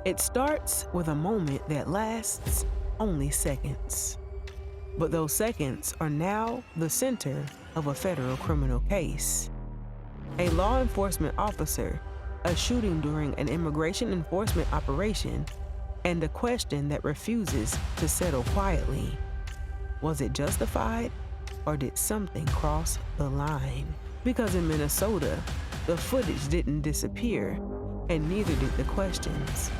It starts with a moment that lasts only seconds. But those seconds are now the center of a federal criminal case. A law enforcement officer, a shooting during an immigration enforcement operation, and a question that refuses to settle quietly. Was it justified, or did something cross the line? Because in Minnesota, the footage didn't disappear, and neither did the questions.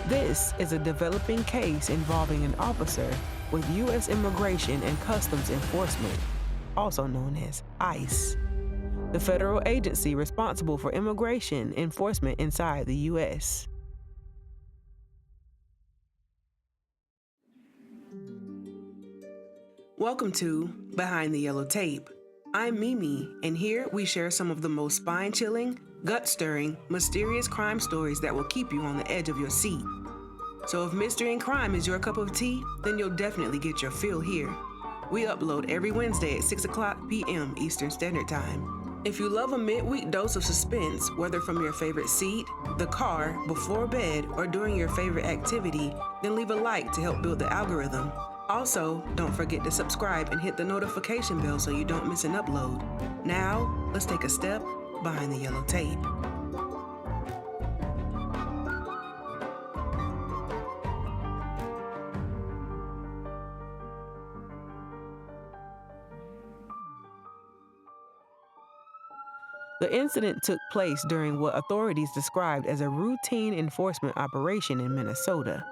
This is a developing case involving an officer with U.S. Immigration and Customs Enforcement, also known as ICE, the federal agency responsible for immigration enforcement inside the U.S. Welcome to Behind the Yellow Tape. I'm Mimi, and here we share some of the most spine-chilling, gut-stirring, mysterious crime stories that will keep you on the edge of your seat. So if mystery and crime is your cup of tea, then you'll definitely get your fill here. We upload every Wednesday at 6:00 p.m. Eastern Standard Time. If you love a midweek dose of suspense, whether from your favorite seat, the car, before bed, or during your favorite activity, then leave a like to help build the algorithm. Also, don't forget to subscribe and hit the notification bell so you don't miss an upload. Now, let's take a step behind the yellow tape. The incident took place during what authorities described as a routine enforcement operation in Minnesota.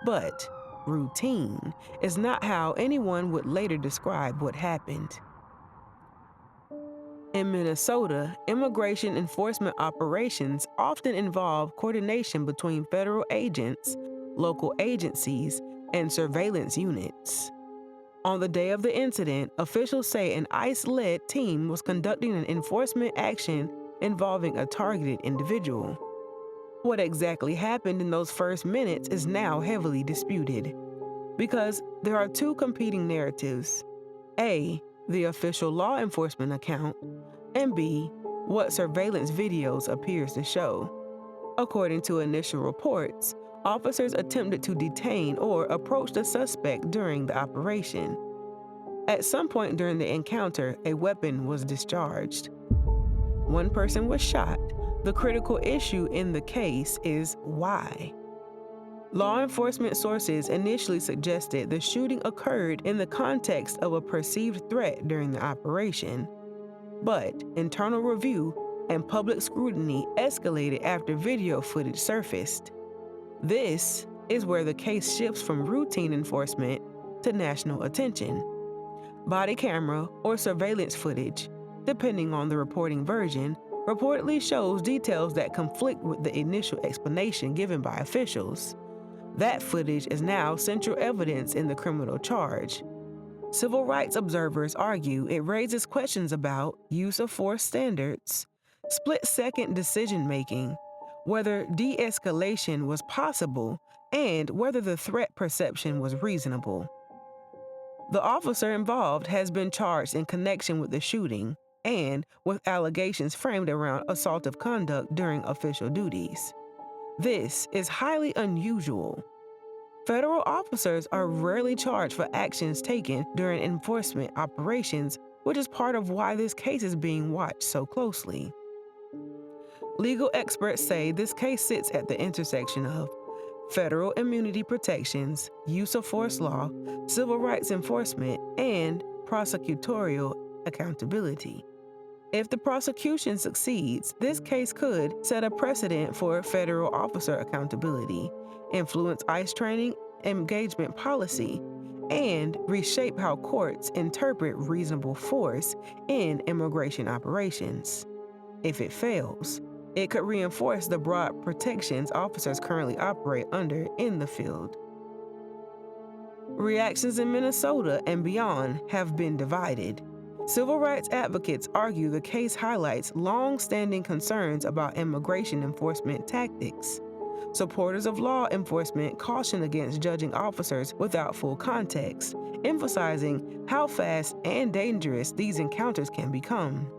But routine is not how anyone would later describe what happened. In Minnesota, immigration enforcement operations often involve coordination between federal agents, local agencies, and surveillance units. On the day of the incident, officials say an ICE-led team was conducting an enforcement action involving a targeted individual. What exactly happened in those first minutes is now heavily disputed, because there are two competing narratives: A, the official law enforcement account, and B, what surveillance videos appears to show. According to initial reports, officers attempted to detain or approach the suspect during the operation. At some point during the encounter, a weapon was discharged. One person was shot. The critical issue in the case is why. Law enforcement sources initially suggested the shooting occurred in the context of a perceived threat during the operation. But internal review and public scrutiny escalated after video footage surfaced. This is where the case shifts from routine enforcement to national attention. Body camera or surveillance footage, depending on the reporting version, reportedly shows details that conflict with the initial explanation given by officials. That footage is now central evidence in the criminal charge. Civil rights observers argue it raises questions about use of force standards, split-second decision-making, whether de-escalation was possible, and whether the threat perception was reasonable. The officer involved has been charged in connection with the shooting and with allegations framed around assaultive conduct during official duties. This is highly unusual. Federal officers are rarely charged for actions taken during enforcement operations, which is part of why this case is being watched so closely. Legal experts say this case sits at the intersection of federal immunity protections, use of force law, civil rights enforcement, and prosecutorial accountability. If the prosecution succeeds, this case could set a precedent for federal officer accountability, influence ICE training, engagement policy, and reshape how courts interpret reasonable force in immigration operations. If it fails, it could reinforce the broad protections officers currently operate under in the field. Reactions in Minnesota and beyond have been divided. Civil rights advocates argue the case highlights long-standing concerns about immigration enforcement tactics. Supporters of law enforcement caution against judging officers without full context, emphasizing how fast and dangerous these encounters can become.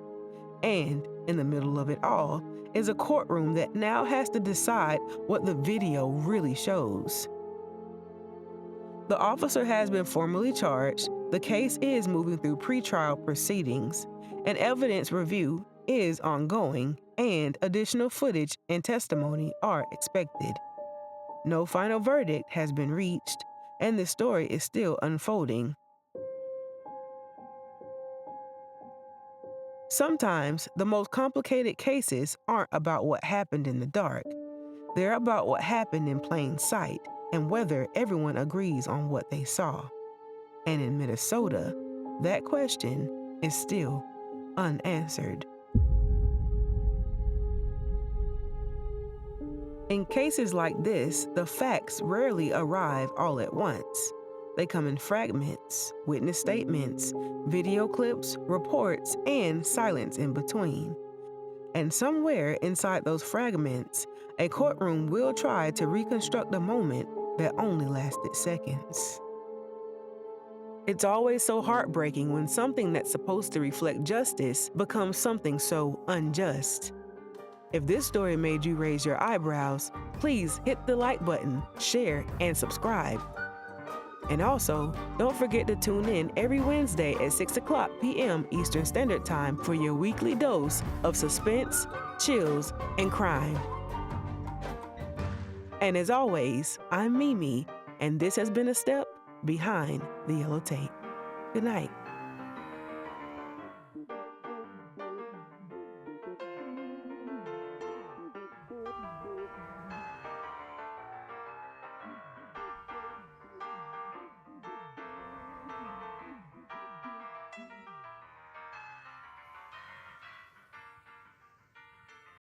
And, in the middle of it all, is a courtroom that now has to decide what the video really shows. The officer has been formally charged, the case is moving through pretrial proceedings, and evidence review is ongoing, and additional footage and testimony are expected. No final verdict has been reached, and the story is still unfolding. Sometimes, the most complicated cases aren't about what happened in the dark. They're about what happened in plain sight and whether everyone agrees on what they saw. And in Minnesota, that question is still unanswered. In cases like this, the facts rarely arrive all at once. They come in fragments, witness statements, video clips, reports, and silence in between. And somewhere inside those fragments, a courtroom will try to reconstruct a moment that only lasted seconds. It's always so heartbreaking when something that's supposed to reflect justice becomes something so unjust. If this story made you raise your eyebrows, please hit the like button, share, and subscribe. And also, don't forget to tune in every Wednesday at 6 p.m. Eastern Standard Time for your weekly dose of suspense, chills, and crime. And as always, I'm Mimi, and this has been a step behind the yellow tape. Good night.